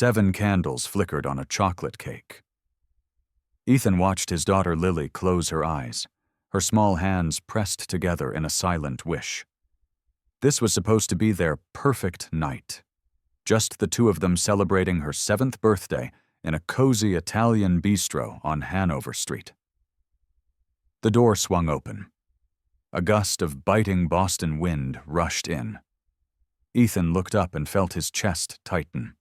7 candles flickered on a chocolate cake. Ethan watched his daughter Lily close her eyes, her small hands pressed together in a silent wish. This was supposed to be their perfect night. Just the two of them celebrating her 7th birthday in a cozy Italian bistro on Hanover Street. The door swung open. A gust of biting Boston wind rushed in. Ethan looked up and felt his chest tighten.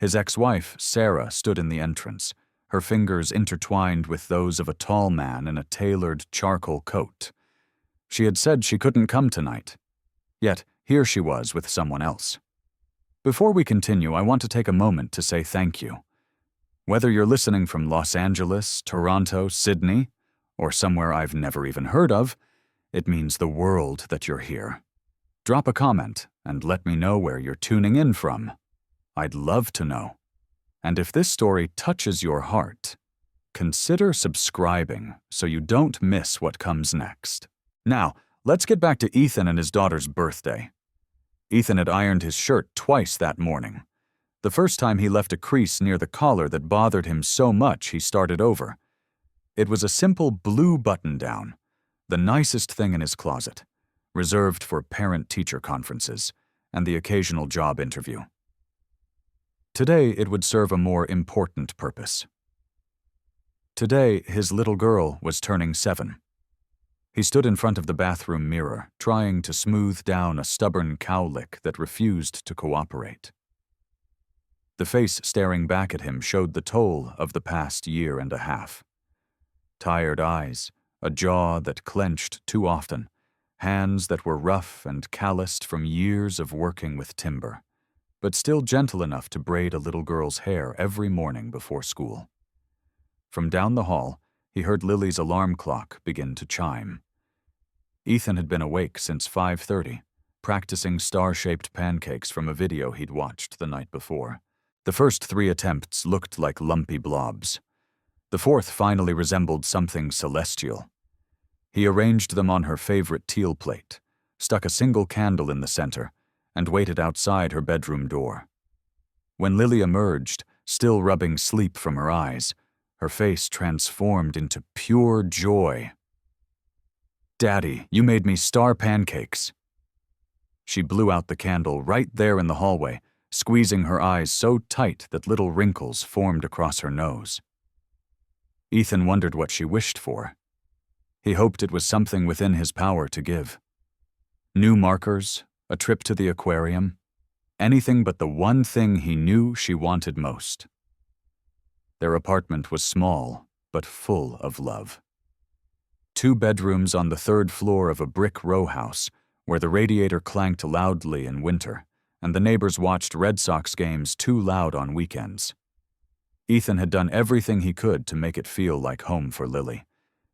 His ex-wife, Sarah, stood in the entrance, her fingers intertwined with those of a tall man in a tailored charcoal coat. She had said she couldn't come tonight. Yet, here she was with someone else. Before we continue, I want to take a moment to say thank you. Whether you're listening from Los Angeles, Toronto, Sydney, or somewhere I've never even heard of, it means the world that you're here. Drop a comment and let me know where you're tuning in from. I'd love to know. And if this story touches your heart, consider subscribing so you don't miss what comes next. Now, let's get back to Ethan and his daughter's birthday. Ethan had ironed his shirt twice that morning. The first time he left a crease near the collar that bothered him so much he started over. It was a simple blue button-down, the nicest thing in his closet, reserved for parent-teacher conferences and the occasional job interview. Today, it would serve a more important purpose. Today, his little girl was turning 7. He stood in front of the bathroom mirror, trying to smooth down a stubborn cowlick that refused to cooperate. The face staring back at him showed the toll of the past year and a half. Tired eyes, a jaw that clenched too often, hands that were rough and calloused from years of working with timber, but still gentle enough to braid a little girl's hair every morning before school. From down the hall, he heard Lily's alarm clock begin to chime. Ethan had been awake since 5:30, practicing star-shaped pancakes from a video he'd watched the night before. The first 3 attempts looked like lumpy blobs. The 4th finally resembled something celestial. He arranged them on her favorite teal plate, stuck a single candle in the center, and waited outside her bedroom door. When Lily emerged, still rubbing sleep from her eyes, her face transformed into pure joy. "Daddy, you made me star pancakes." She blew out the candle right there in the hallway, squeezing her eyes so tight that little wrinkles formed across her nose. Ethan wondered what she wished for. He hoped it was something within his power to give. New markers, a trip to the aquarium, anything but the one thing he knew she wanted most. Their apartment was small, but full of love. 2 bedrooms on the 3rd floor of a brick row house, where the radiator clanked loudly in winter, and the neighbors watched Red Sox games too loud on weekends. Ethan had done everything he could to make it feel like home for Lily.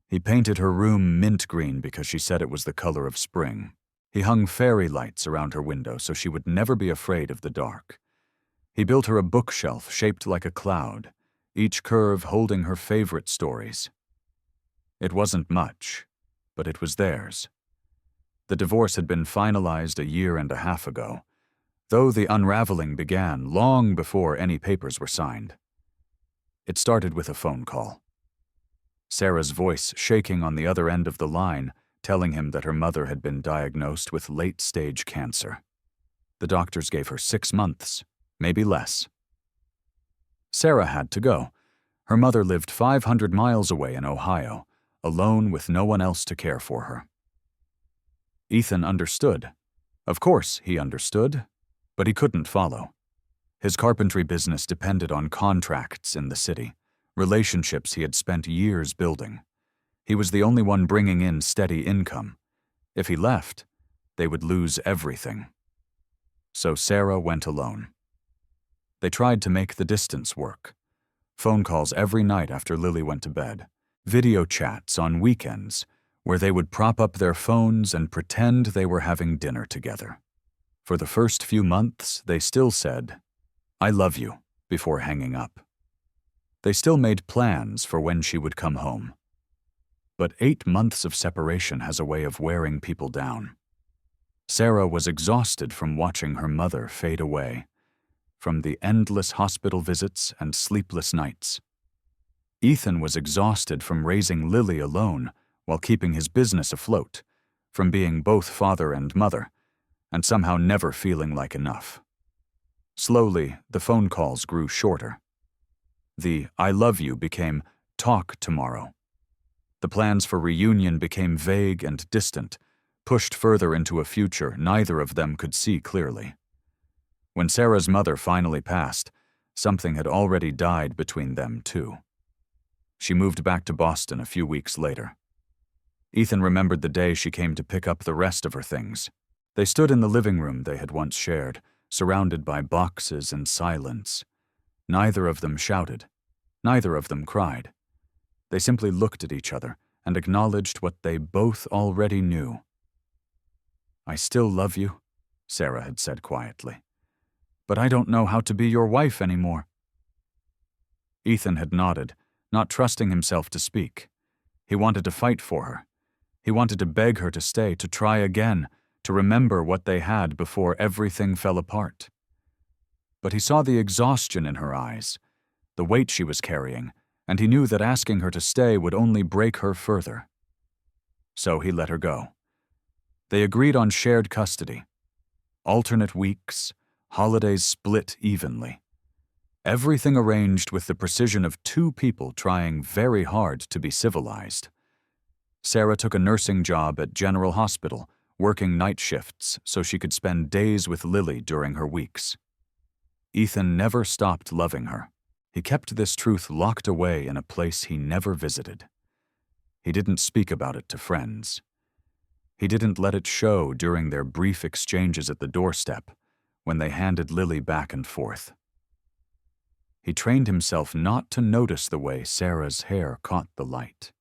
He painted her room mint green because she said it was the color of spring. He hung fairy lights around her window so she would never be afraid of the dark. He built her a bookshelf shaped like a cloud, each curve holding her favorite stories. It wasn't much, but it was theirs. The divorce had been finalized a year and a half ago, though the unraveling began long before any papers were signed. It started with a phone call. Sarah's voice shaking on the other end of the line, telling him that her mother had been diagnosed with late-stage cancer. The doctors gave her 6 months, maybe less. Sarah had to go. Her mother lived 500 miles away in Ohio, alone with no one else to care for her. Ethan understood. Of course he understood, but he couldn't follow. His carpentry business depended on contracts in the city, relationships he had spent years building. He was the only one bringing in steady income. If he left, they would lose everything. So Sarah went alone. They tried to make the distance work. Phone calls every night after Lily went to bed. Video chats on weekends, where they would prop up their phones and pretend they were having dinner together. For the first few months, they still said, "I love you," before hanging up. They still made plans for when she would come home. But 8 months of separation has a way of wearing people down. Sarah was exhausted from watching her mother fade away, from the endless hospital visits and sleepless nights. Ethan was exhausted from raising Lily alone while keeping his business afloat, from being both father and mother, and somehow never feeling like enough. Slowly, the phone calls grew shorter. The "I love you" became "talk tomorrow." The plans for reunion became vague and distant, pushed further into a future neither of them could see clearly. When Sarah's mother finally passed, something had already died between them too. She moved back to Boston a few weeks later. Ethan remembered the day she came to pick up the rest of her things. They stood in the living room they had once shared, surrounded by boxes and silence. Neither of them shouted. Neither of them cried. They simply looked at each other and acknowledged what they both already knew. "I still love you," Sarah had said quietly. "But I don't know how to be your wife anymore." Ethan had nodded, not trusting himself to speak. He wanted to fight for her. He wanted to beg her to stay, to try again, to remember what they had before everything fell apart. But he saw the exhaustion in her eyes, the weight she was carrying, and he knew that asking her to stay would only break her further. So he let her go. They agreed on shared custody. Alternate weeks, holidays split evenly. Everything arranged with the precision of two people trying very hard to be civilized. Sarah took a nursing job at General Hospital, working night shifts so she could spend days with Lily during her weeks. Ethan never stopped loving her. He kept this truth locked away in a place he never visited. He didn't speak about it to friends. He didn't let it show during their brief exchanges at the doorstep when they handed Lily back and forth. He trained himself not to notice the way Sarah's hair caught the light,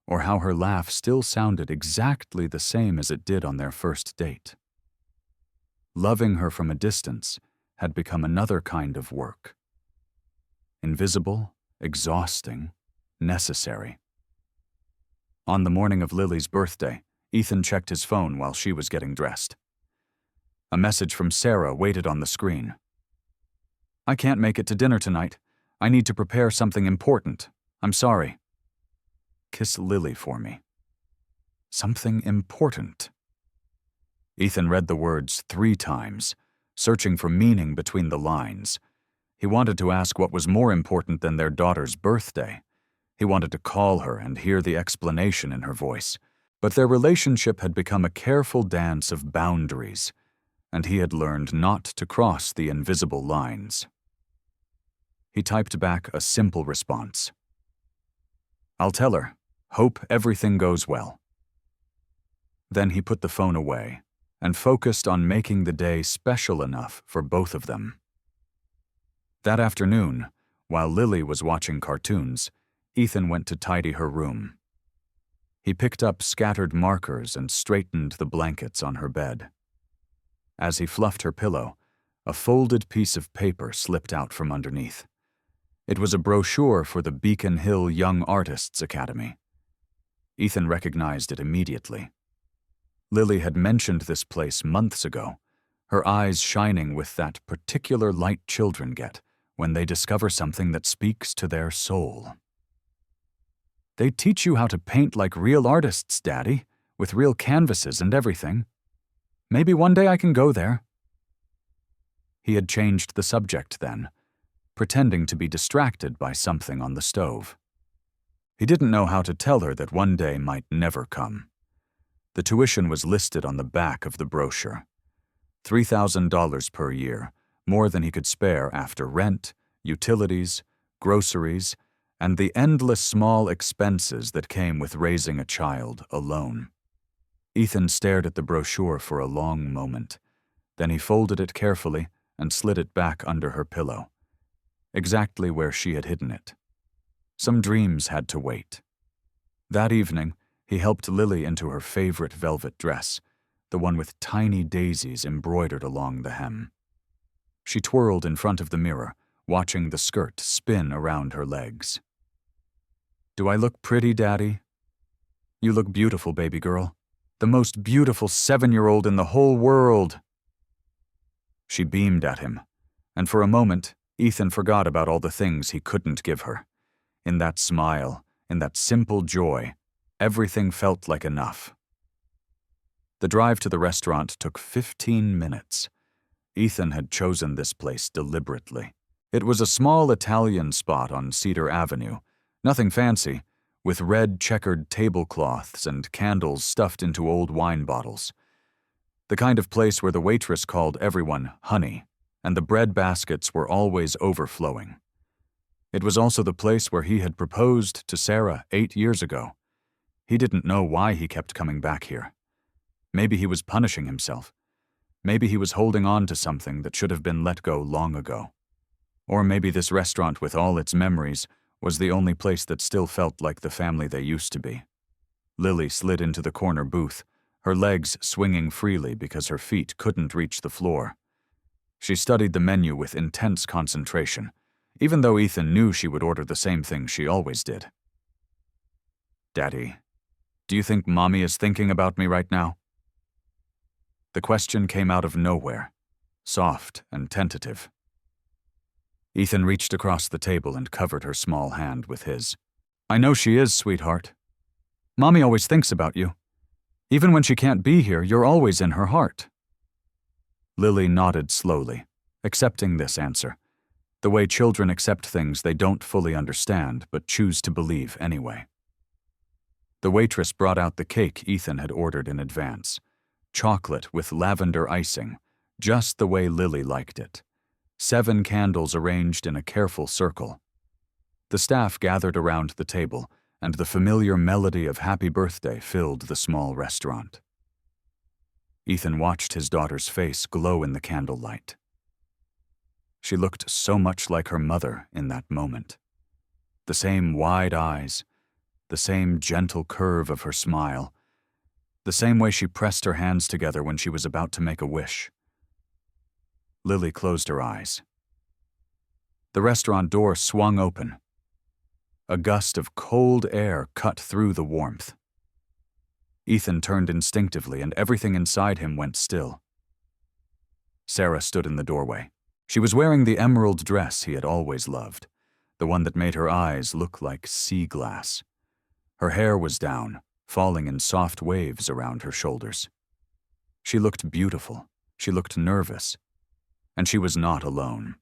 or how her laugh still sounded exactly the same as it did on their first date. Loving her from a distance had become another kind of work. Invisible, exhausting, necessary. On the morning of Lily's birthday, Ethan checked his phone while she was getting dressed. A message from Sarah waited on the screen. "I can't make it to dinner tonight. I need to prepare something important. I'm sorry. Kiss Lily for me." Something important. Ethan read the words 3 times, searching for meaning between the lines. He wanted to ask what was more important than their daughter's birthday. He wanted to call her and hear the explanation in her voice. But their relationship had become a careful dance of boundaries, and he had learned not to cross the invisible lines. He typed back a simple response. "I'll tell her. Hope everything goes well." Then he put the phone away and focused on making the day special enough for both of them. That afternoon, while Lily was watching cartoons, Ethan went to tidy her room. He picked up scattered markers and straightened the blankets on her bed. As he fluffed her pillow, a folded piece of paper slipped out from underneath. It was a brochure for the Beacon Hill Young Artists Academy. Ethan recognized it immediately. Lily had mentioned this place months ago, her eyes shining with that particular light children get when they discover something that speaks to their soul. "They teach you how to paint like real artists, Daddy, with real canvases and everything. Maybe one day I can go there." He had changed the subject then, pretending to be distracted by something on the stove. He didn't know how to tell her that one day might never come. The tuition was listed on the back of the brochure. $3,000 per year, more than he could spare after rent, utilities, groceries, and the endless small expenses that came with raising a child alone. Ethan stared at the brochure for a long moment. Then he folded it carefully and slid it back under her pillow, exactly where she had hidden it. Some dreams had to wait. That evening, he helped Lily into her favorite velvet dress, the one with tiny daisies embroidered along the hem. She twirled in front of the mirror, watching the skirt spin around her legs. "Do I look pretty, Daddy?" "You look beautiful, baby girl. The most beautiful 7-year-old in the whole world." She beamed at him, And for a moment, Ethan forgot about all the things he couldn't give her. In that smile, in that simple joy, everything felt like enough. The drive to the restaurant took 15 minutes. Ethan had chosen this place deliberately. It was a small Italian spot on Cedar Avenue, nothing fancy, with red checkered tablecloths and candles stuffed into old wine bottles. The kind of place where the waitress called everyone honey, and the bread baskets were always overflowing. It was also the place where he had proposed to Sarah 8 years ago. He didn't know why he kept coming back here. Maybe he was punishing himself. Maybe he was holding on to something that should have been let go long ago. Or maybe this restaurant with all its memories was the only place that still felt like the family they used to be. Lily slid into the corner booth, her legs swinging freely because her feet couldn't reach the floor. She studied the menu with intense concentration, even though Ethan knew she would order the same thing she always did. "Daddy, do you think Mommy is thinking about me right now?" The question came out of nowhere, soft and tentative. Ethan reached across the table and covered her small hand with his. "I know she is, sweetheart. Mommy always thinks about you. Even when she can't be here, you're always in her heart." Lily nodded slowly, accepting this answer, the way children accept things they don't fully understand but choose to believe anyway. The waitress brought out the cake Ethan had ordered in advance, chocolate with lavender icing, just the way Lily liked it. 7 candles arranged in a careful circle. The staff gathered around the table, and the familiar melody of Happy Birthday filled the small restaurant. Ethan watched his daughter's face glow in the candlelight. She looked so much like her mother in that moment. The same wide eyes, the same gentle curve of her smile, the same way she pressed her hands together when she was about to make a wish. Lily closed her eyes. The restaurant door swung open. A gust of cold air cut through the warmth. Ethan turned instinctively, and everything inside him went still. Sarah stood in the doorway. She was wearing the emerald dress he had always loved, the one that made her eyes look like sea glass. Her hair was down, falling in soft waves around her shoulders. She looked beautiful. She looked nervous. And she was not alone.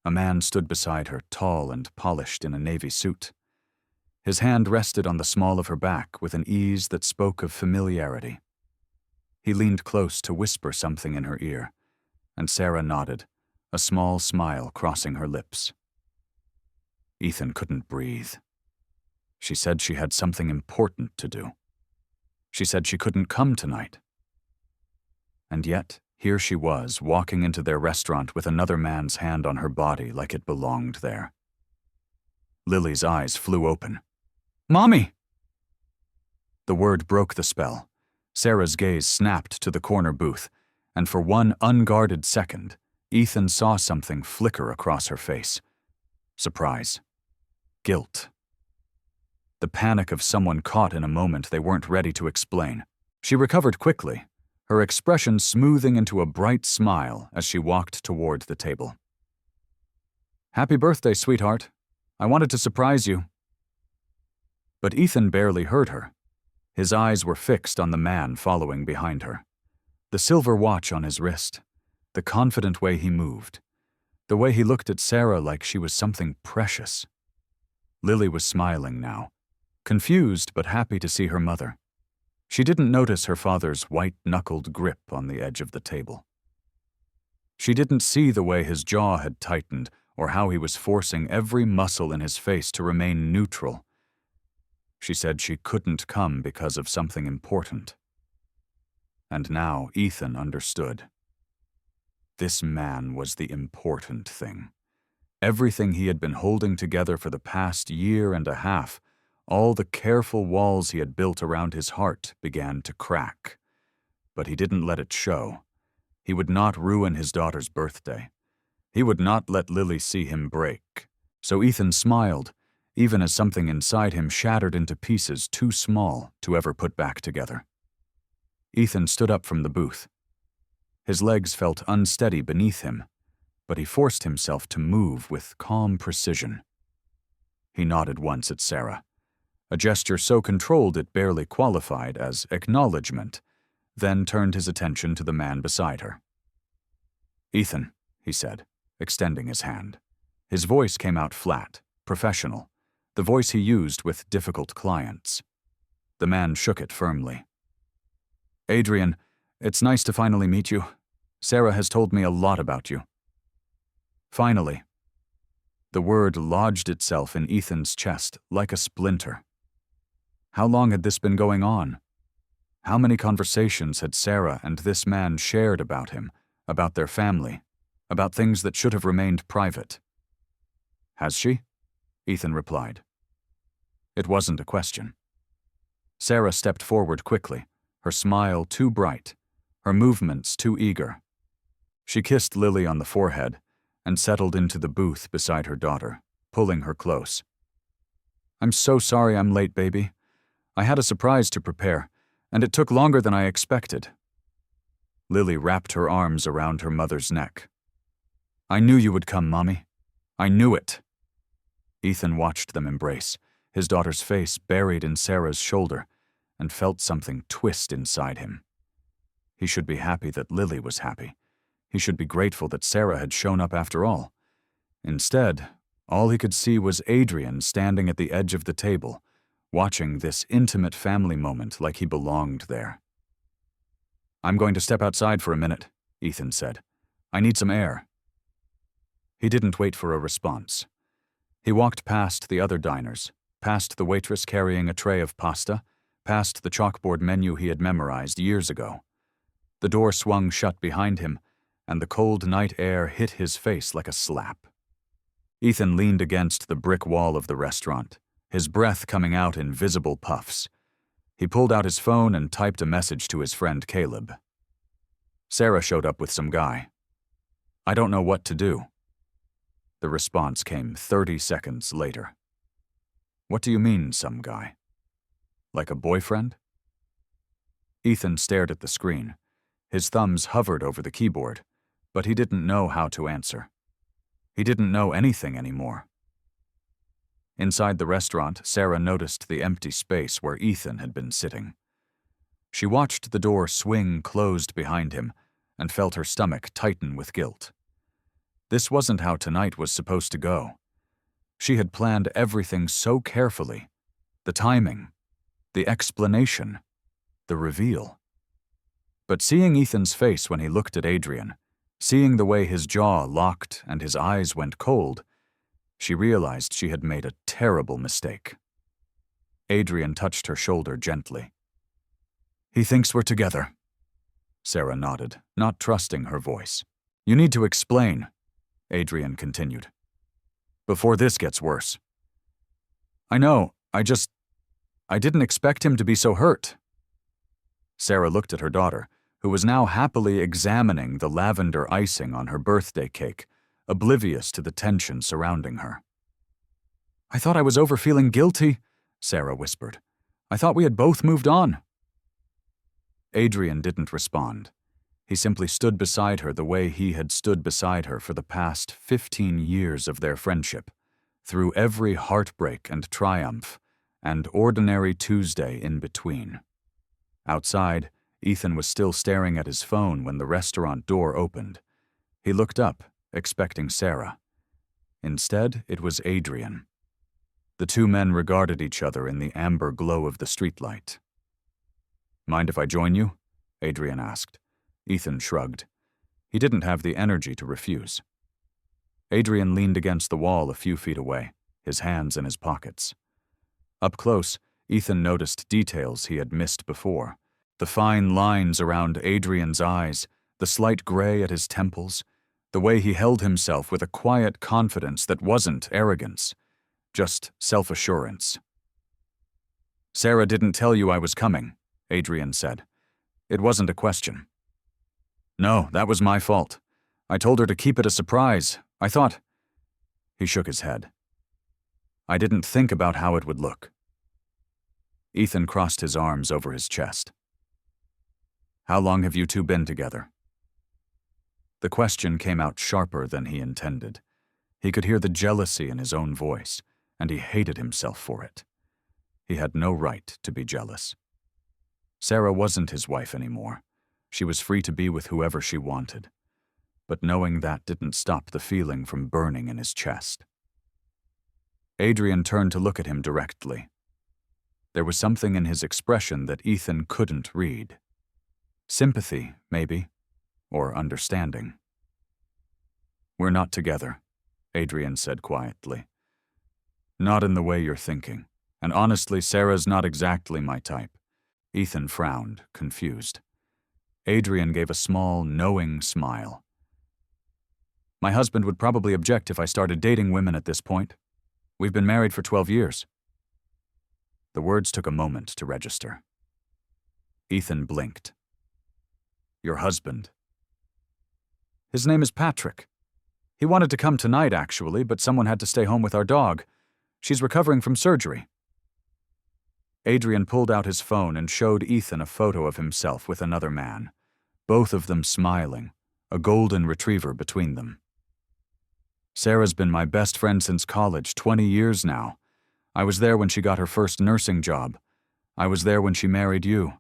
A man stood beside her, tall and polished in a navy suit. His hand rested on the small of her back with an ease that spoke of familiarity. He leaned close to whisper something in her ear, and Sarah nodded, a small smile crossing her lips. Ethan couldn't breathe. She said she had something important to do. She said she couldn't come tonight. And yet, here she was, walking into their restaurant with another man's hand on her body like it belonged there. Lily's eyes flew open. "Mommy!" The word broke the spell. Sarah's gaze snapped to the corner booth, and for one unguarded second, Ethan saw something flicker across her face. Surprise. Guilt. The panic of someone caught in a moment they weren't ready to explain. She recovered quickly, her expression smoothing into a bright smile as she walked toward the table. "Happy birthday, sweetheart. I wanted to surprise you." But Ethan barely heard her. His eyes were fixed on the man following behind her. The silver watch on his wrist, the confident way he moved, the way he looked at Sarah like she was something precious. Lily was smiling now, confused but happy to see her mother. She didn't notice her father's white-knuckled grip on the edge of the table. She didn't see the way his jaw had tightened or how he was forcing every muscle in his face to remain neutral. She said she couldn't come because of something important. And now Ethan understood. This man was the important thing. Everything he had been holding together for the past year and a half, all the careful walls he had built around his heart began to crack. But he didn't let it show. He would not ruin his daughter's birthday. He would not let Lily see him break. So Ethan smiled, even as something inside him shattered into pieces too small to ever put back together. Ethan stood up from the booth. His legs felt unsteady beneath him, but he forced himself to move with calm precision. He nodded once at Sarah, a gesture so controlled it barely qualified as acknowledgement, then turned his attention to the man beside her. "Ethan," he said, extending his hand. His voice came out flat, professional, the voice he used with difficult clients. The man shook it firmly. "Adrian, it's nice to finally meet you. Sarah has told me a lot about you." Finally. The word lodged itself in Ethan's chest like a splinter. How long had this been going on? How many conversations had Sarah and this man shared about him, about their family, about things that should have remained private? "Has she?" Ethan replied. It wasn't a question. Sarah stepped forward quickly, her smile too bright, her movements too eager. She kissed Lily on the forehead and settled into the booth beside her daughter, pulling her close. "I'm so sorry I'm late, baby. I had a surprise to prepare, and it took longer than I expected." Lily wrapped her arms around her mother's neck. "I knew you would come, Mommy. I knew it." Ethan watched them embrace, his daughter's face buried in Sarah's shoulder, and felt something twist inside him. He should be happy that Lily was happy. He should be grateful that Sarah had shown up after all. Instead, all he could see was Adrian standing at the edge of the table, watching this intimate family moment like he belonged there. "I'm going to step outside for a minute," Ethan said. "I need some air." He didn't wait for a response. He walked past the other diners, past the waitress carrying a tray of pasta, past the chalkboard menu he had memorized years ago. The door swung shut behind him, and the cold night air hit his face like a slap. Ethan leaned against the brick wall of the restaurant, his breath coming out in visible puffs. He pulled out his phone and typed a message to his friend Caleb. Sarah showed up with some guy. "I don't know what to do." The response came 30 seconds later. "What do you mean, some guy? Like a boyfriend?" Ethan stared at the screen. His thumbs hovered over the keyboard, but he didn't know how to answer. He didn't know anything anymore. Inside the restaurant, Sarah noticed the empty space where Ethan had been sitting. She watched the door swing closed behind him and felt her stomach tighten with guilt. This wasn't how tonight was supposed to go. She had planned everything so carefully. The timing, the explanation, the reveal. But seeing Ethan's face when he looked at Adrian, seeing the way his jaw locked and his eyes went cold, she realized she had made a terrible mistake. Adrian touched her shoulder gently. "He thinks we're together." Sarah nodded, not trusting her voice. "You need to explain," Adrian continued, "before this gets worse." "I know, I didn't expect him to be so hurt." Sarah looked at her daughter, who was now happily examining the lavender icing on her birthday cake, oblivious to the tension surrounding her. "I thought I was over feeling guilty," Sarah whispered. "I thought we had both moved on." Adrian didn't respond. He simply stood beside her the way he had stood beside her for the past 15 years of their friendship, through every heartbreak and triumph, and ordinary Tuesday in between. Outside, Ethan was still staring at his phone when the restaurant door opened. He looked up, expecting Sarah. Instead, it was Adrian. The two men regarded each other in the amber glow of the streetlight. "Mind if I join you?" Adrian asked. Ethan shrugged. He didn't have the energy to refuse. Adrian leaned against the wall a few feet away, his hands in his pockets. Up close, Ethan noticed details he had missed before. The fine lines around Adrian's eyes, the slight gray at his temples, the way he held himself with a quiet confidence that wasn't arrogance, just self-assurance. "Sarah didn't tell you I was coming," Adrian said. "It wasn't a question." "No, that was my fault. I told her to keep it a surprise. I thought—" He shook his head. "I didn't think about how it would look." Ethan crossed his arms over his chest. "How long have you two been together?" The question came out sharper than he intended. He could hear the jealousy in his own voice, and he hated himself for it. He had no right to be jealous. Sarah wasn't his wife anymore. She was free to be with whoever she wanted. But knowing that didn't stop the feeling from burning in his chest. Adrian turned to look at him directly. There was something in his expression that Ethan couldn't read. Sympathy, maybe, or understanding. "We're not together," Adrian said quietly. "Not in the way you're thinking, and honestly, Sarah's not exactly my type." Ethan frowned, confused. Adrian gave a small, knowing smile. "My husband would probably object if I started dating women at this point. We've been married for 12 years. The words took a moment to register. Ethan blinked. "Your husband?" "His name is Patrick. He wanted to come tonight, actually, but someone had to stay home with our dog. She's recovering from surgery." Adrian pulled out his phone and showed Ethan a photo of himself with another man, both of them smiling, a golden retriever between them. "Sarah's been my best friend since college, 20 years now. I was there when she got her first nursing job. I was there when she married you.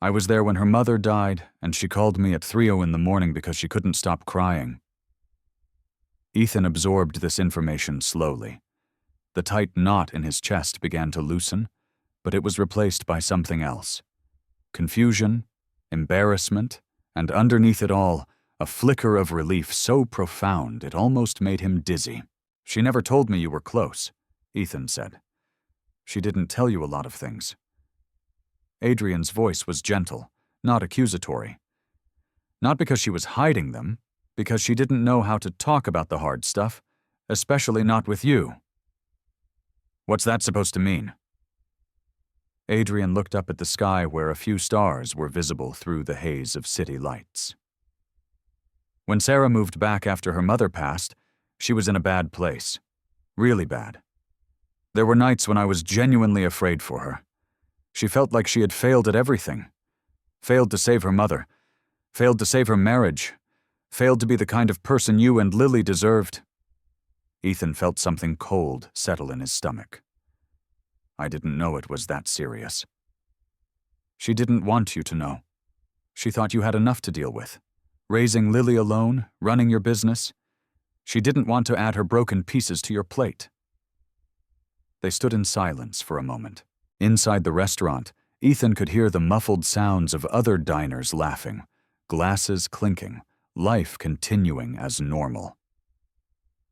I was there when her mother died, and she called me at 3:00 in the morning because she couldn't stop crying." Ethan absorbed this information slowly. The tight knot in his chest began to loosen, but it was replaced by something else. Confusion, embarrassment, and underneath it all, a flicker of relief so profound it almost made him dizzy. "She never told me you were close," Ethan said. "She didn't tell you a lot of things." Adrian's voice was gentle, not accusatory. Not because she was hiding them, because she didn't know how to talk about the hard stuff, especially not with you. "What's that supposed to mean?" Adrian looked up at the sky where a few stars were visible through the haze of city lights. "When Sarah moved back after her mother passed, she was in a bad place. Really bad. There were nights when I was genuinely afraid for her. She felt like she had failed at everything. Failed to save her mother. Failed to save her marriage. Failed to be the kind of person you and Lily deserved." Ethan felt something cold settle in his stomach. "I didn't know it was that serious." "She didn't want you to know. She thought you had enough to deal with. Raising Lily alone, running your business. She didn't want to add her broken pieces to your plate." They stood in silence for a moment. Inside the restaurant, Ethan could hear the muffled sounds of other diners laughing, glasses clinking, life continuing as normal.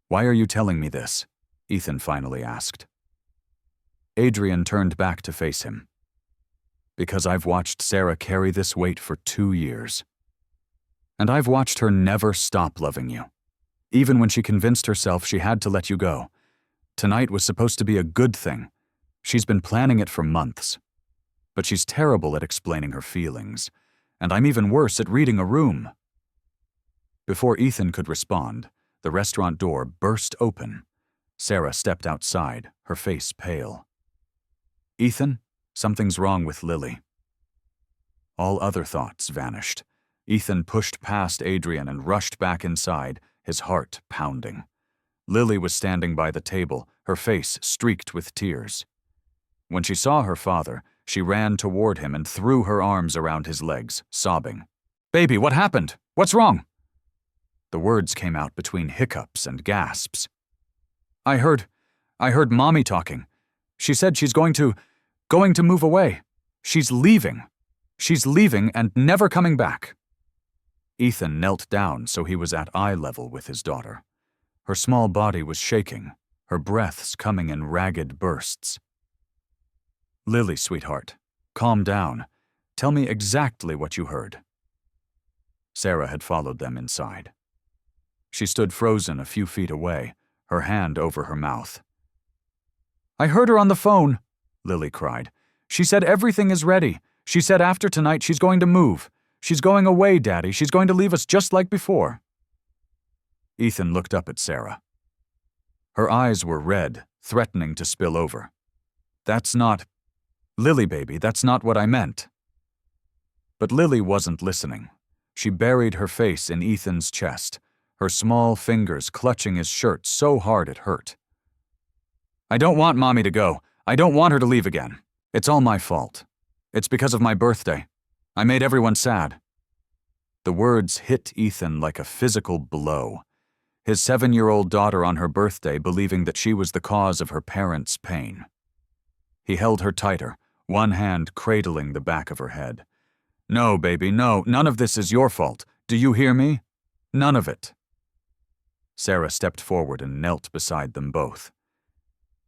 "Why are you telling me this?" Ethan finally asked. Adrian turned back to face him. "Because I've watched Sarah carry this weight for 2 years. And I've watched her never stop loving you. Even when she convinced herself she had to let you go. Tonight was supposed to be a good thing. She's been planning it for months. But she's terrible at explaining her feelings, and I'm even worse at reading a room." Before Ethan could respond, the restaurant door burst open. Sarah stepped outside, her face pale. "Ethan, something's wrong with Lily." All other thoughts vanished. Ethan pushed past Adrian and rushed back inside, his heart pounding. Lily was standing by the table, her face streaked with tears. When she saw her father, she ran toward him and threw her arms around his legs, sobbing. "Baby, what happened? What's wrong?" The words came out between hiccups and gasps. I heard Mommy talking. She said she's going to move away. She's leaving. She's leaving and never coming back." Ethan knelt down so he was at eye level with his daughter. Her small body was shaking, her breaths coming in ragged bursts. "Lily, sweetheart, calm down. Tell me exactly what you heard." Sarah had followed them inside. She stood frozen a few feet away, her hand over her mouth. "I heard her on the phone," Lily cried. "She said everything is ready. She said after tonight she's going to move. She's going away, Daddy. She's going to leave us just like before." Ethan looked up at Sarah. Her eyes were red, threatening to spill over. "That's not... Lily, baby, that's not what I meant." But Lily wasn't listening. She buried her face in Ethan's chest, her small fingers clutching his shirt so hard it hurt. "I don't want Mommy to go. I don't want her to leave again. It's all my fault. It's because of my birthday. I made everyone sad." The words hit Ethan like a physical blow. His 7-year-old daughter on her birthday believing that she was the cause of her parents' pain. He held her tighter, one hand cradling the back of her head. "No, baby, no, none of this is your fault. Do you hear me? None of it." Sarah stepped forward and knelt beside them both.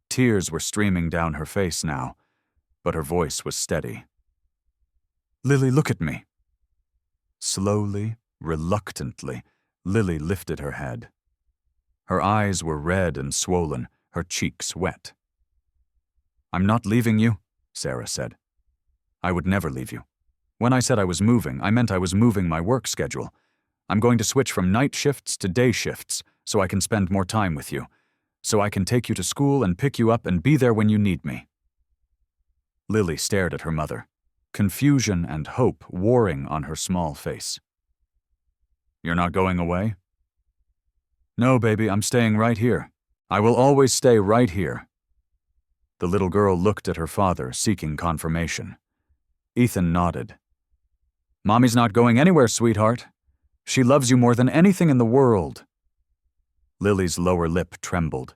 Tears were streaming down her face now, but her voice was steady. "Lily, look at me." Slowly, reluctantly, Lily lifted her head. Her eyes were red and swollen, her cheeks wet. "I'm not leaving you," Sarah said. "I would never leave you. When I said I was moving, I meant I was moving my work schedule. I'm going to switch from night shifts to day shifts so I can spend more time with you, so I can take you to school and pick you up and be there when you need me." Lily stared at her mother, confusion and hope warring on her small face. "You're not going away?" "No, baby, I'm staying right here. I will always stay right here." The little girl looked at her father, seeking confirmation. Ethan nodded. "Mommy's not going anywhere, sweetheart. She loves you more than anything in the world." Lily's lower lip trembled.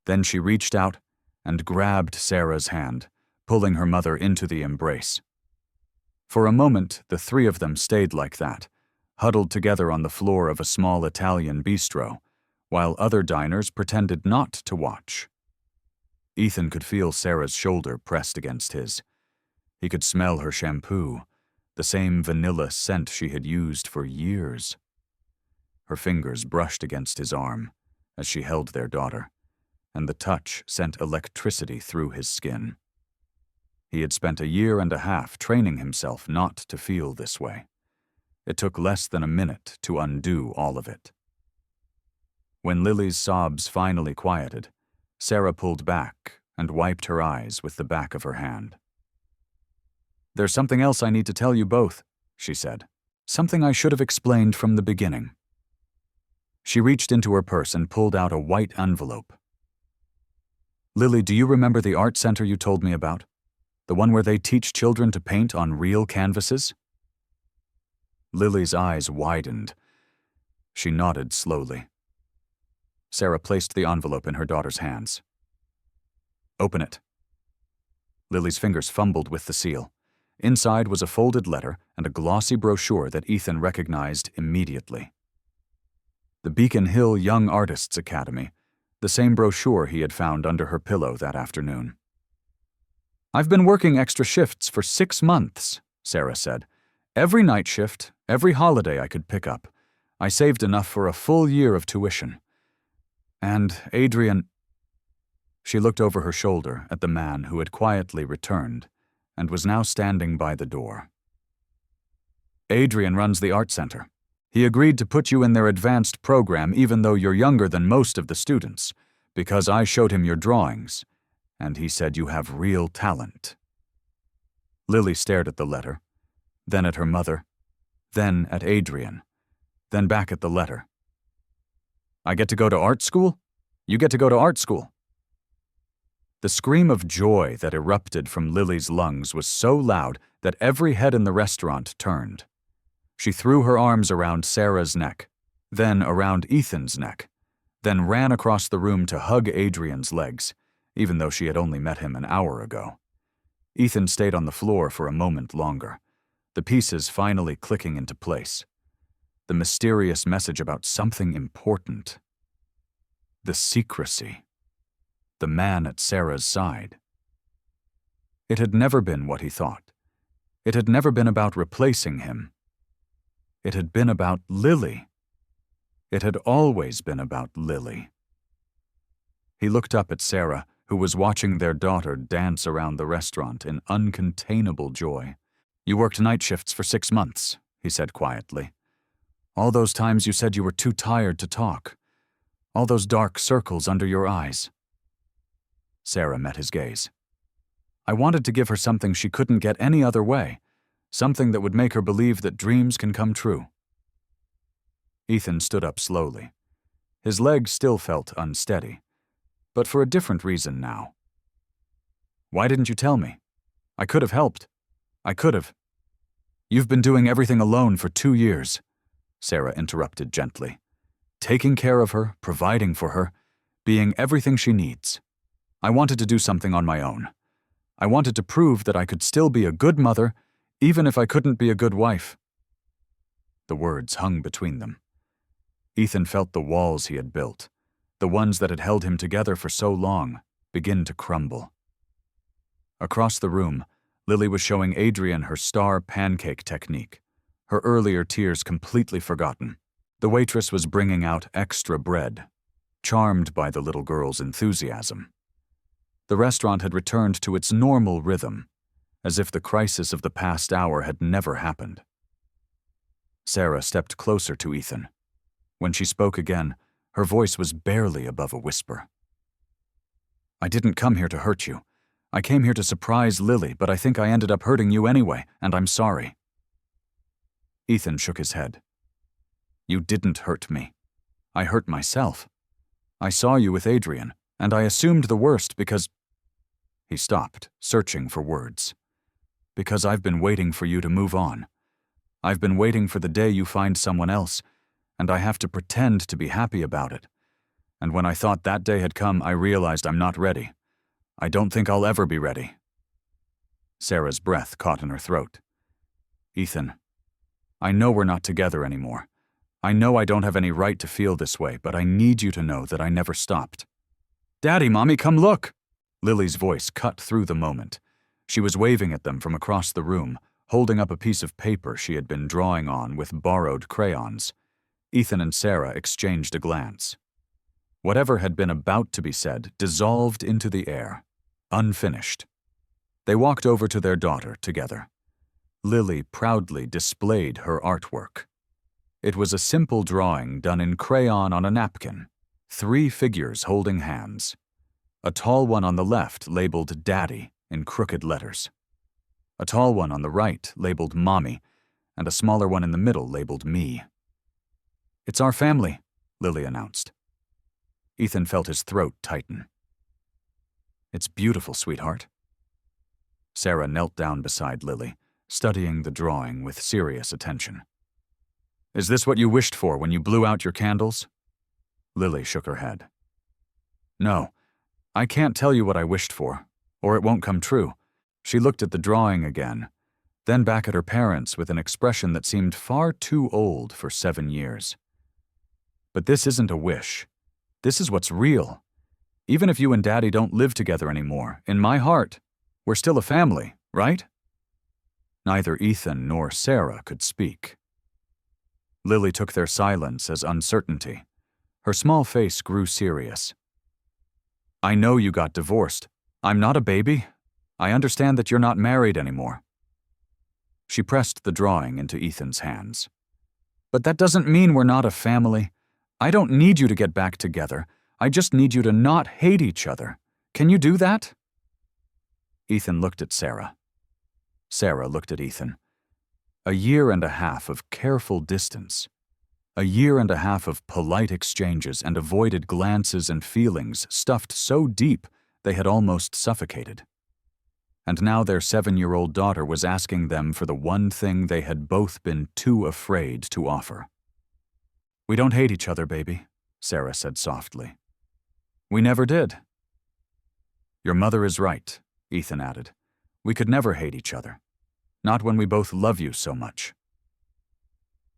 Then she reached out and grabbed Sarah's hand, pulling her mother into the embrace. For a moment, the three of them stayed like that, huddled together on the floor of a small Italian bistro, while other diners pretended not to watch. Ethan could feel Sarah's shoulder pressed against his. He could smell her shampoo, the same vanilla scent she had used for years. Her fingers brushed against his arm as she held their daughter, and the touch sent electricity through his skin. He had spent 1.5 years training himself not to feel this way. It took less than a minute to undo all of it. When Lily's sobs finally quieted, Sarah pulled back and wiped her eyes with the back of her hand. "There's something else I need to tell you both," she said. "Something I should have explained from the beginning." She reached into her purse and pulled out a white envelope. "Lily, do you remember the art center you told me about? The one where they teach children to paint on real canvases?" Lily's eyes widened. She nodded slowly. Sarah placed the envelope in her daughter's hands. "Open it." Lily's fingers fumbled with the seal. Inside was a folded letter and a glossy brochure that Ethan recognized immediately. The Beacon Hill Young Artists Academy, the same brochure he had found under her pillow that afternoon. "I've been working extra shifts for 6 months, Sarah said. "Every night shift, every holiday I could pick up. I saved enough for a full year of tuition. And Adrian—" She looked over her shoulder at the man who had quietly returned and was now standing by the door. "Adrian runs the art center. He agreed to put you in their advanced program even though you're younger than most of the students, because I showed him your drawings, and he said you have real talent." Lily stared at the letter, then at her mother, then at Adrian, then back at the letter. "I get to go to art school? You get to go to art school." The scream of joy that erupted from Lily's lungs was so loud that every head in the restaurant turned. She threw her arms around Sarah's neck, then around Ethan's neck, then ran across the room to hug Adrian's legs, even though she had only met him an hour ago. Ethan stayed on the floor for a moment longer, the pieces finally clicking into place. The mysterious message about something important. The secrecy. The man at Sarah's side. It had never been what he thought. It had never been about replacing him. It had been about Lily. It had always been about Lily. He looked up at Sarah, who was watching their daughter dance around the restaurant in uncontainable joy. "You worked night shifts for 6 months, he said quietly. "All those times you said you were too tired to talk. All those dark circles under your eyes." Sarah met his gaze. "I wanted to give her something she couldn't get any other way, Something that would make her believe that dreams can come true. Ethan stood up slowly. His legs still felt unsteady, but for a different reason now. Why didn't you tell me? I could have helped. I could have. You've been doing everything alone for 2 years, Sarah interrupted gently. Taking care of her, providing for her, being everything she needs. I wanted to do something on my own. I wanted to prove that I could still be a good mother, even if I couldn't be a good wife. The words hung between them. Ethan felt the walls he had built, the ones that had held him together for so long, begin to crumble. Across the room, Lily was showing Adrian her star pancake technique, her earlier tears completely forgotten. The waitress was bringing out extra bread, charmed by the little girl's enthusiasm. The restaurant had returned to its normal rhythm, as if the crisis of the past hour had never happened. Sarah stepped closer to Ethan. When she spoke again, her voice was barely above a whisper. I didn't come here to hurt you. I came here to surprise Lily, but I think I ended up hurting you anyway, and I'm sorry. Ethan shook his head. You didn't hurt me. I hurt myself. I saw you with Adrian, and I assumed the worst because... He stopped, searching for words. Because I've been waiting for you to move on. I've been waiting for the day you find someone else, and I have to pretend to be happy about it. And when I thought that day had come, I realized I'm not ready. I don't think I'll ever be ready. Sarah's breath caught in her throat. Ethan, I know we're not together anymore. I know I don't have any right to feel this way, but I need you to know that I never stopped. Daddy, Mommy, come look! Lily's voice cut through the moment. She was waving at them from across the room, holding up a piece of paper she had been drawing on with borrowed crayons. Ethan and Sarah exchanged a glance. Whatever had been about to be said dissolved into the air, unfinished. They walked over to their daughter together. Lily proudly displayed her artwork. It was a simple drawing done in crayon on a napkin, 3 figures holding hands. A tall one on the left labeled Daddy in crooked letters. A tall one on the right labeled Mommy, and a smaller one in the middle labeled Me. It's our family, Lily announced. Ethan felt his throat tighten. It's beautiful, sweetheart. Sarah knelt down beside Lily, studying the drawing with serious attention. Is this what you wished for when you blew out your candles? Lily shook her head. No, I can't tell you what I wished for, or it won't come true. She looked at the drawing again, then back at her parents with an expression that seemed far too old for 7 years. But this isn't a wish. This is what's real. Even if you and Daddy don't live together anymore, in my heart, we're still a family, right? Neither Ethan nor Sarah could speak. Lily took their silence as uncertainty. Her small face grew serious. I know you got divorced. I'm not a baby. I understand that you're not married anymore. She pressed the drawing into Ethan's hands. But that doesn't mean we're not a family. I don't need you to get back together. I just need you to not hate each other. Can you do that? Ethan looked at Sarah. Sarah looked at Ethan. A 1.5 years of careful distance. A 1.5 years of polite exchanges and avoided glances and feelings stuffed so deep they had almost suffocated. And now their 7-year-old daughter was asking them for the one thing they had both been too afraid to offer. We don't hate each other, baby, Sarah said softly. We never did. Your mother is right, Ethan added. We could never hate each other. Not when we both love you so much.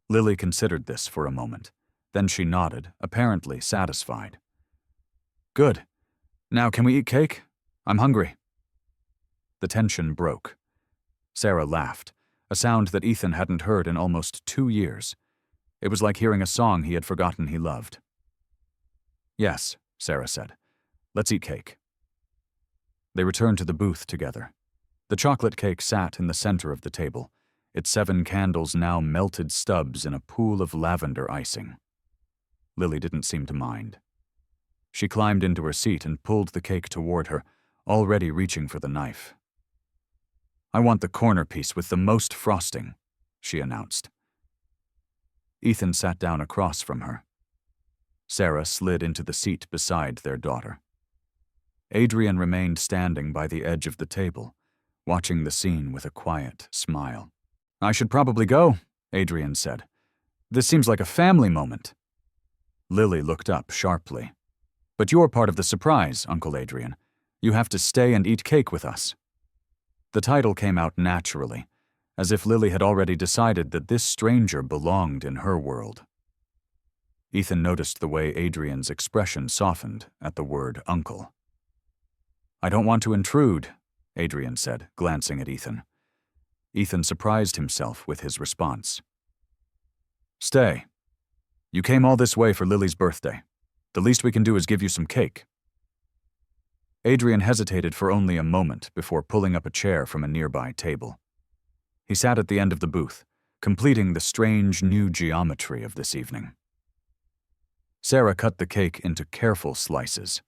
Lily considered this for a moment. Then she nodded, apparently satisfied. Good. Now can we eat cake? I'm hungry. The tension broke. Sarah laughed, a sound that Ethan hadn't heard in almost 2 years. It was like hearing a song he had forgotten he loved. Yes, Sarah said. Let's eat cake. They returned to the booth together. The chocolate cake sat in the center of the table, its 7 candles now melted stubs in a pool of lavender icing. Lily didn't seem to mind. She climbed into her seat and pulled the cake toward her, already reaching for the knife. "I want the corner piece with the most frosting," she announced. Ethan sat down across from her. Sarah slid into the seat beside their daughter. Adrian remained standing by the edge of the table, watching the scene with a quiet smile. "I should probably go," Adrian said. "This seems like a family moment." Lily looked up sharply. "But you're part of the surprise, Uncle Adrian. You have to stay and eat cake with us." The title came out naturally, as if Lily had already decided that this stranger belonged in her world. Ethan noticed the way Adrian's expression softened at the word uncle. "I don't want to intrude," Adrian said, glancing at Ethan. Ethan surprised himself with his response. "Stay. You came all this way for Lily's birthday. The least we can do is give you some cake." Adrian hesitated for only a moment before pulling up a chair from a nearby table. He sat at the end of the booth, completing the strange new geometry of this evening. Sarah cut the cake into careful slices.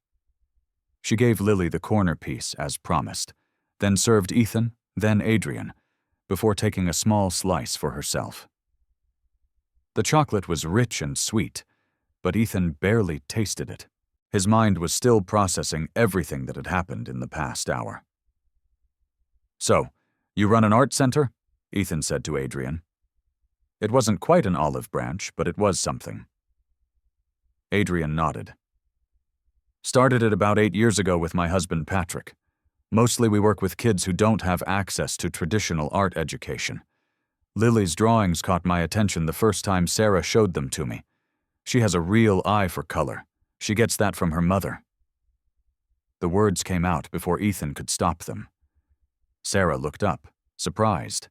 She gave Lily the corner piece as promised, then served Ethan, then Adrian, before taking a small slice for herself. The chocolate was rich and sweet, but Ethan barely tasted it. His mind was still processing everything that had happened in the past hour. "So, you run an art center?" Ethan said to Adrian. It wasn't quite an olive branch, but it was something. Adrian nodded. "Started it about 8 years ago with my husband Patrick. Mostly we work with kids who don't have access to traditional art education. Lily's drawings caught my attention the first time Sarah showed them to me. She has a real eye for color. She gets that from her mother." The words came out before Ethan could stop them. Sarah looked up, surprised.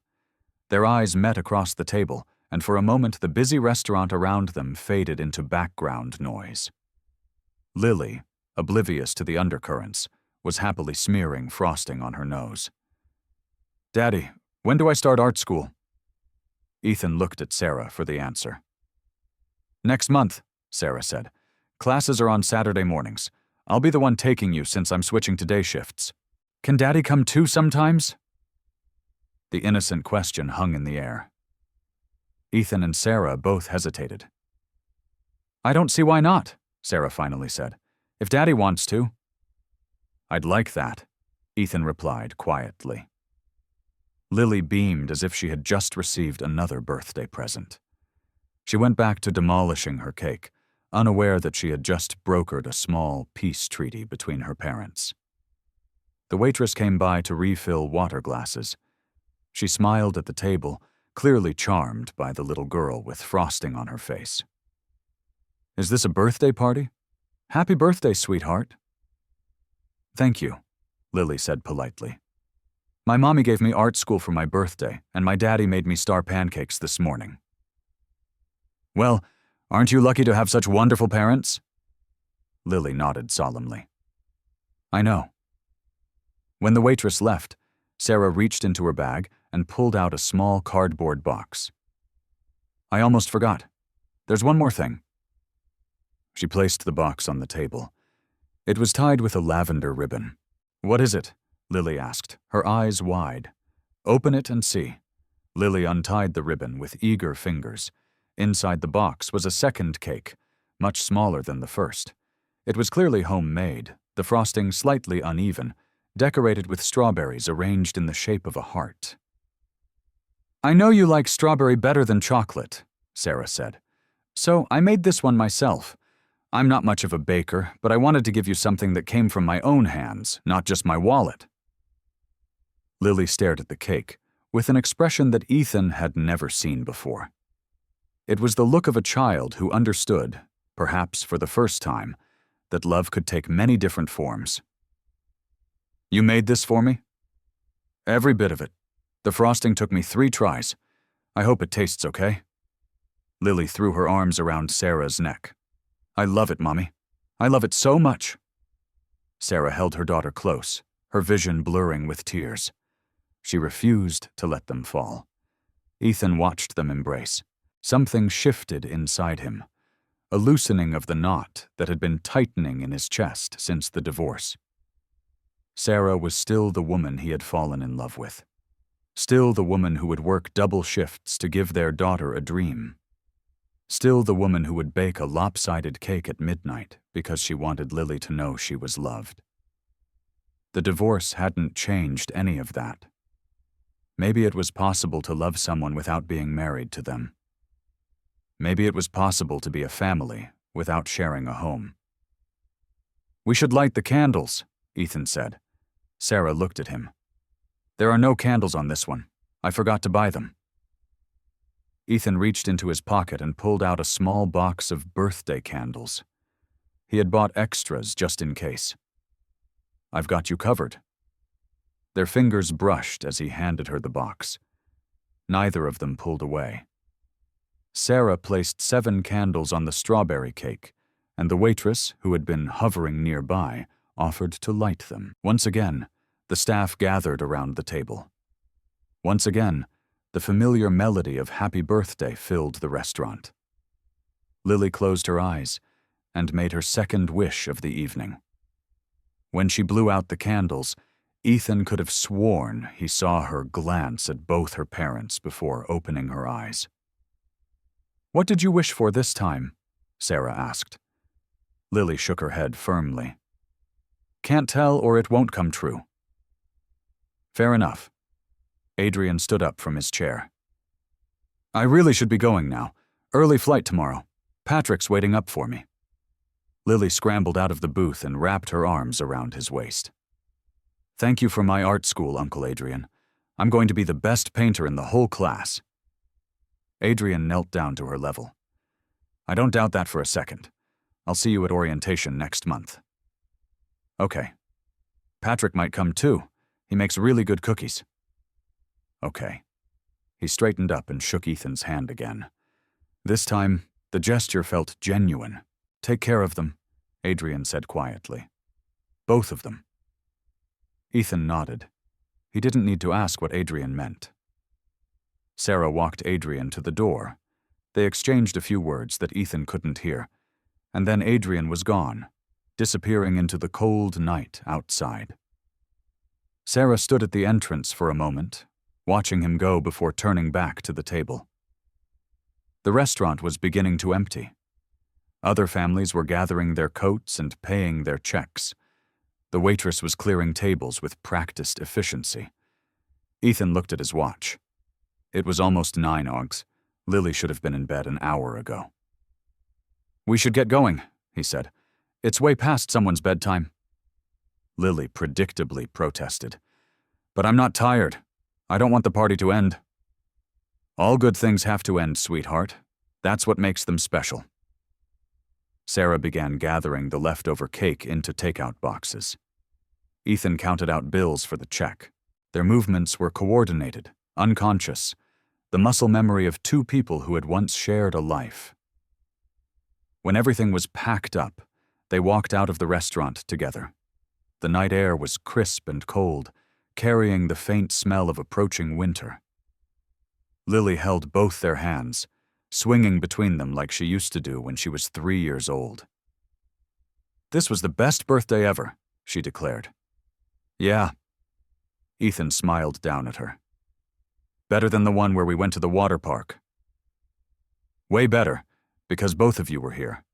Their eyes met across the table, and for a moment the busy restaurant around them faded into background noise. Lily, oblivious to the undercurrents, was happily smearing frosting on her nose. "Daddy, when do I start art school?" Ethan looked at Sarah for the answer. "Next month," Sarah said. "Classes are on Saturday mornings. I'll be the one taking you since I'm switching to day shifts. Can Daddy come too sometimes?" The innocent question hung in the air. Ethan and Sarah both hesitated. "I don't see why not," Sarah finally said. "If Daddy wants to." "I'd like that," Ethan replied quietly. Lily beamed as if she had just received another birthday present. She went back to demolishing her cake, unaware that she had just brokered a small peace treaty between her parents. The waitress came by to refill water glasses. She smiled at the table, clearly charmed by the little girl with frosting on her face. "Is this a birthday party? Happy birthday, sweetheart." "Thank you," Lily said politely. "My mommy gave me art school for my birthday, and my daddy made me star pancakes this morning." "Well, aren't you lucky to have such wonderful parents?" Lily nodded solemnly. "I know." When the waitress left, Sarah reached into her bag and pulled out a small cardboard box. "I almost forgot. There's one more thing." She placed the box on the table. It was tied with a lavender ribbon. "What is it?" Lily asked, her eyes wide. "Open it and see." Lily untied the ribbon with eager fingers. Inside the box was a second cake, much smaller than the first. It was clearly homemade, the frosting slightly uneven, decorated with strawberries arranged in the shape of a heart. "I know you like strawberry better than chocolate," Sarah said. "So I made this one myself. I'm not much of a baker, but I wanted to give you something that came from my own hands, not just my wallet." Lily stared at the cake, with an expression that Ethan had never seen before. It was the look of a child who understood, perhaps for the first time, that love could take many different forms. "You made this for me?" "Every bit of it. The frosting took me 3 tries. I hope it tastes okay." Lily threw her arms around Sarah's neck. "I love it, Mommy. I love it so much." Sarah held her daughter close, her vision blurring with tears. She refused to let them fall. Ethan watched them embrace. Something shifted inside him, a loosening of the knot that had been tightening in his chest since the divorce. Sarah was still the woman he had fallen in love with. Still the woman who would work double shifts to give their daughter a dream. Still the woman who would bake a lopsided cake at midnight because she wanted Lily to know she was loved. The divorce hadn't changed any of that. Maybe it was possible to love someone without being married to them. Maybe it was possible to be a family without sharing a home. "We should light the candles," Ethan said. Sarah looked at him. "There are no candles on this one. I forgot to buy them." Ethan reached into his pocket and pulled out a small box of birthday candles. He had bought extras just in case. "I've got you covered." Their fingers brushed as he handed her the box. Neither of them pulled away. Sarah placed 7 candles on the strawberry cake, and the waitress, who had been hovering nearby, offered to light them. Once again, the staff gathered around the table. Once again, the familiar melody of Happy Birthday filled the restaurant. Lily closed her eyes and made her second wish of the evening. When she blew out the candles, Ethan could have sworn he saw her glance at both her parents before opening her eyes. "What did you wish for this time?" Sarah asked. Lily shook her head firmly. "Can't tell or it won't come true." "Fair enough." Adrian stood up from his chair. "I really should be going now. Early flight tomorrow. Patrick's waiting up for me." Lily scrambled out of the booth and wrapped her arms around his waist. "Thank you for my art school, Uncle Adrian. I'm going to be the best painter in the whole class." Adrian knelt down to her level. "I don't doubt that for a second. I'll see you at orientation next month." "Okay. Patrick might come too. He makes really good cookies." "Okay." He straightened up and shook Ethan's hand again. This time, the gesture felt genuine. "Take care of them," Adrian said quietly. "Both of them." Ethan nodded. He didn't need to ask what Adrian meant. Sarah walked Adrian to the door. They exchanged a few words that Ethan couldn't hear, and then Adrian was gone, disappearing into the cold night outside. Sarah stood at the entrance for a moment, watching him go before turning back to the table. The restaurant was beginning to empty. Other families were gathering their coats and paying their checks. The waitress was clearing tables with practiced efficiency. Ethan looked at his watch. It was almost 9 Augs. Lily should have been in bed an hour ago. "We should get going," he said. "It's way past someone's bedtime." Lily predictably protested. "But I'm not tired. I don't want the party to end." "All good things have to end, sweetheart. That's what makes them special." Sarah began gathering the leftover cake into takeout boxes. Ethan counted out bills for the check. Their movements were coordinated, unconscious, the muscle memory of 2 people who had once shared a life. When everything was packed up, they walked out of the restaurant together. The night air was crisp and cold, carrying the faint smell of approaching winter. Lily held both their hands, swinging between them like she used to do when she was 3 years old. "This was the best birthday ever," she declared. "Yeah." Ethan smiled down at her. "Better than the one where we went to the water park." "Way better, because both of you were here."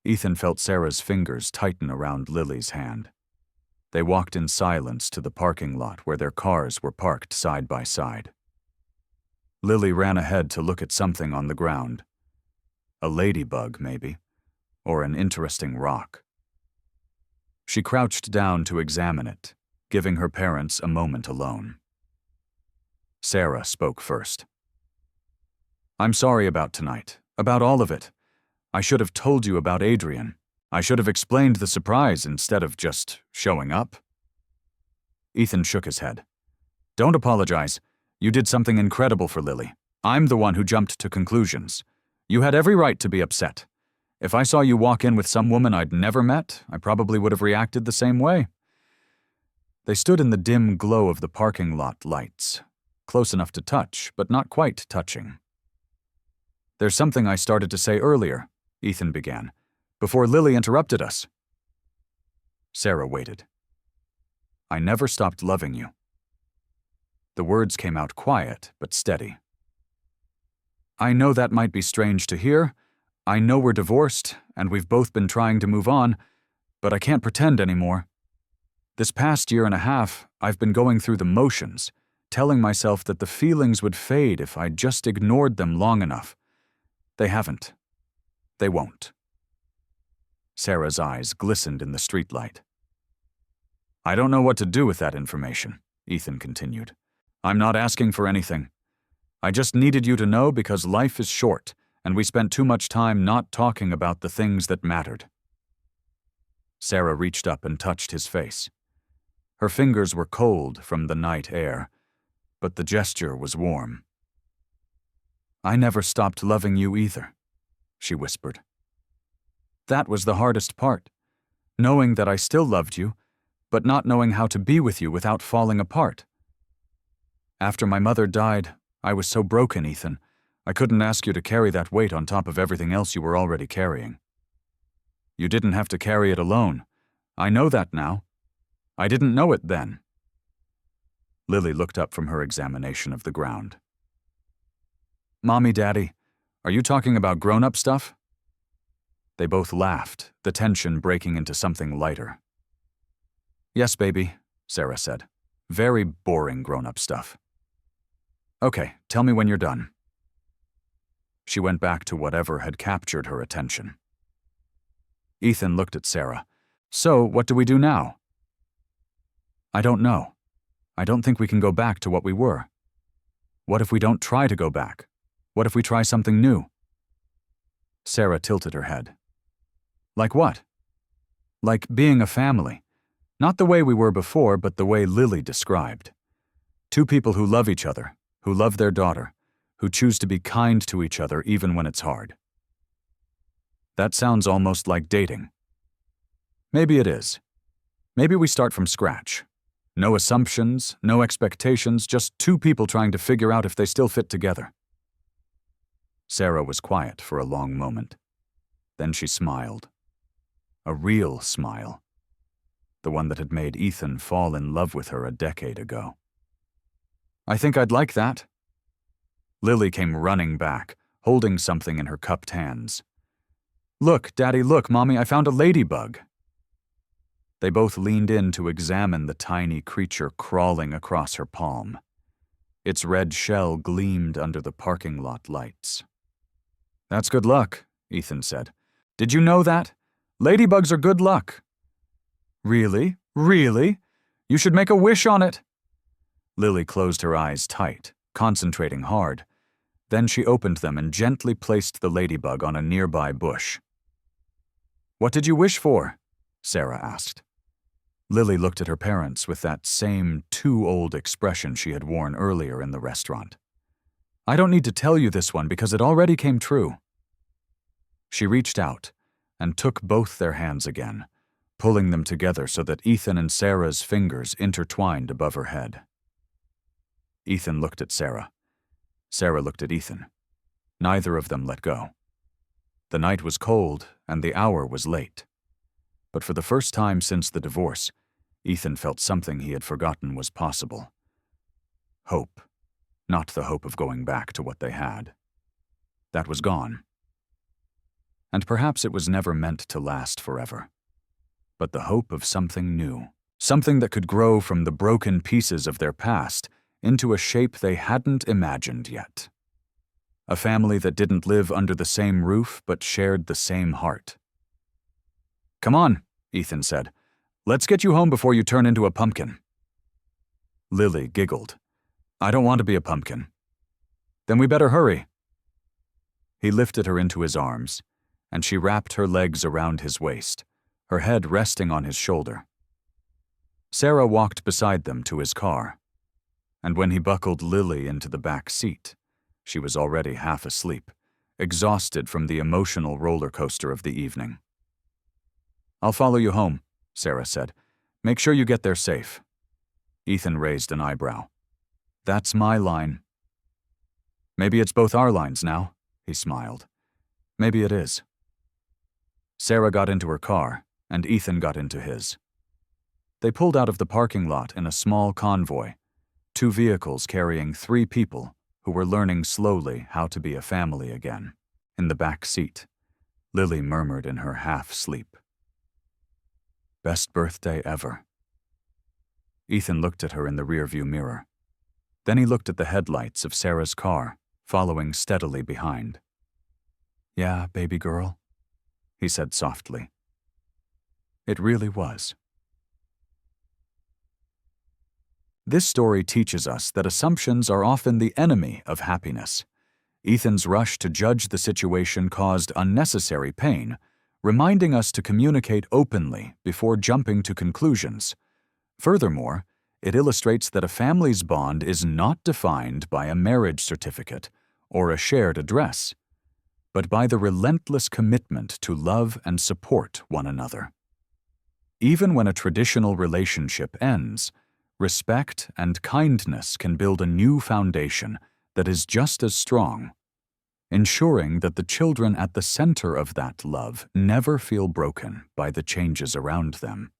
Ethan felt Sarah's fingers tighten around Lily's hand. They walked in silence to the parking lot where their cars were parked side by side. Lily ran ahead to look at something on the ground. A ladybug, maybe, or an interesting rock. She crouched down to examine it, giving her parents a moment alone. Sarah spoke first. "I'm sorry about tonight, about all of it. I should have told you about Adrian. I should have explained the surprise instead of just showing up." Ethan shook his head. "Don't apologize. You did something incredible for Lily. I'm the one who jumped to conclusions. You had every right to be upset. If I saw you walk in with some woman I'd never met, I probably would have reacted the same way." They stood in the dim glow of the parking lot lights, close enough to touch, but not quite touching. "There's something I started to say earlier," Ethan began, "before Lily interrupted us." Sarah waited. "I never stopped loving you." The words came out quiet but steady. I know that might be strange to hear. I know we're divorced, and we've both been trying to move on, but I can't pretend anymore. This past year and a half, I've been going through the motions, telling myself that the feelings would fade if I just ignored them long enough. They haven't. They won't. Sarah's eyes glistened in the streetlight. I don't know what to do with that information, Ethan continued. I'm not asking for anything. I just needed you to know because life is short, and we spent too much time not talking about the things that mattered. Sarah reached up and touched his face. Her fingers were cold from the night air, but the gesture was warm. I never stopped loving you either, she whispered. That was the hardest part, knowing that I still loved you, but not knowing how to be with you without falling apart. After my mother died, I was so broken, Ethan. I couldn't ask you to carry that weight on top of everything else you were already carrying. You didn't have to carry it alone. I know that now. I didn't know it then. Lily looked up from her examination of the ground. Mommy, Daddy, are you talking about grown-up stuff? They both laughed, the tension breaking into something lighter. Yes, baby, Sarah said. Very boring grown-up stuff. Okay, tell me when you're done. She went back to whatever had captured her attention. Ethan looked at Sarah. So, what do we do now? I don't know. I don't think we can go back to what we were. What if we don't try to go back? What if we try something new? Sarah tilted her head. Like what? Like being a family. Not the way we were before, but the way Lily described. Two people who love each other, who love their daughter, who choose to be kind to each other even when it's hard. That sounds almost like dating. Maybe it is. Maybe we start from scratch. No assumptions, no expectations, just two people trying to figure out if they still fit together. Sarah was quiet for a long moment. Then she smiled. A real smile. The one that had made Ethan fall in love with her a decade ago. I think I'd like that. Lily came running back, holding something in her cupped hands. Look, Daddy, look, Mommy, I found a ladybug. They both leaned in to examine the tiny creature crawling across her palm. Its red shell gleamed under the parking lot lights. That's good luck, Ethan said. Did you know that? Ladybugs are good luck. Really? Really? You should make a wish on it. Lily closed her eyes tight, concentrating hard. Then she opened them and gently placed the ladybug on a nearby bush. What did you wish for? Sarah asked. Lily looked at her parents with that same too-old expression she had worn earlier in the restaurant. I don't need to tell you this one because it already came true. She reached out and took both their hands again, pulling them together so that Ethan and Sarah's fingers intertwined above her head. Ethan looked at Sarah. Sarah looked at Ethan. Neither of them let go. The night was cold and the hour was late. But for the first time since the divorce, Ethan felt something he had forgotten was possible. Hope, not the hope of going back to what they had. That was gone. And perhaps it was never meant to last forever. But the hope of something new, something that could grow from the broken pieces of their past into a shape they hadn't imagined yet. A family that didn't live under the same roof but shared the same heart. Come on, Ethan said. Let's get you home before you turn into a pumpkin. Lily giggled. I don't want to be a pumpkin. Then we better hurry. He lifted her into his arms, and she wrapped her legs around his waist, her head resting on his shoulder. Sarah walked beside them to his car, and when he buckled Lily into the back seat, she was already half asleep, exhausted from the emotional roller coaster of the evening. I'll follow you home, Sarah said. Make sure you get there safe. Ethan raised an eyebrow. That's my line. Maybe it's both our lines now, he smiled. Maybe it is. Sarah got into her car, and Ethan got into his. They pulled out of the parking lot in a small convoy, 2 vehicles carrying 3 people who were learning slowly how to be a family again. In the back seat, Lily murmured in her half-sleep, "Best birthday ever." Ethan looked at her in the rearview mirror. Then he looked at the headlights of Sarah's car, following steadily behind. "Yeah, baby girl," he said softly. It really was. This story teaches us that assumptions are often the enemy of happiness. Ethan's rush to judge the situation caused unnecessary pain, reminding us to communicate openly before jumping to conclusions. Furthermore, it illustrates that a family's bond is not defined by a marriage certificate or a shared address, but by the relentless commitment to love and support one another. Even when a traditional relationship ends, respect and kindness can build a new foundation that is just as strong, ensuring that the children at the center of that love never feel broken by the changes around them.